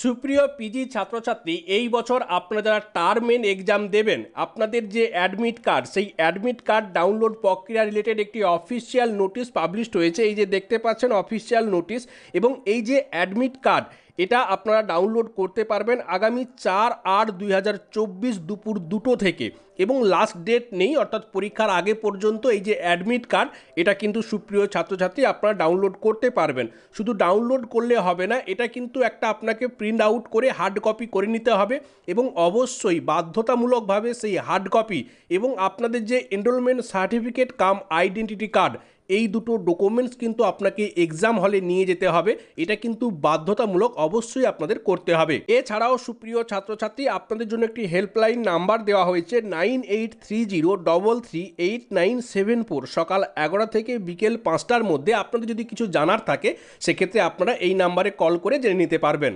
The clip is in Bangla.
সুপ্রিয় পিজি ছাত্রছাত্রী, এই বছর আপনারা যারা টার্ম এক্সাম দেবেন, আপনাদের যে অ্যাডমিট কার্ড, সেই অ্যাডমিট কার্ড ডাউনলোড প্রক্রিয়া রিলেটেড একটি অফিসিয়াল নোটিশ পাবলিশড হয়েছে। এই যে দেখতে পাচ্ছেন অফিসিয়াল নোটিশ, এবং এই যে অ্যাডমিট কার্ড, এটা আপনারা ডাউনলোড করতে পারবেন আগামী 4/8/2024 দুপুর 2টো থেকে, এবং লাস্ট ডেট নেই, অর্থাৎ পরীক্ষার আগে পর্যন্ত এই যে অ্যাডমিট কার্ড, এটা কিন্তু সুপ্রিয় ছাত্রছাত্রী আপনারা ডাউনলোড করতে পারবেন। শুধু ডাউনলোড করলে হবে না, এটা কিন্তু একটা আপনাকে প্রিন্ট আউট করে হার্ড কপি করে নিতে হবে, এবং অবশ্যই বাধ্যতামূলকভাবে সেই হার্ড কপি এবং আপনাদের যে এনরোলমেন্ট সার্টিফিকেট কাম আইডেন্টিটি কার্ড, এই দুটো ডকুমেন্টস কিন্তু আপনাকে এক্সাম হলে নিয়ে যেতে হবে। এটা কিন্তু বাধ্যতামূলক, অবশ্যই আপনাদের করতে হবে। এছাড়াও সুপ্রিয় ছাত্রছাত্রী, আপনাদের জন্য একটি হেল্পলাইন নাম্বার দেওয়া হয়েছে 9830338974। সকাল 11টা থেকে বিকেল 5টার মধ্যে আপনাদের যদি কিছু জানার থাকে, সেক্ষেত্রে আপনারা এই নাম্বারে কল করে জেনে নিতে পারবেন।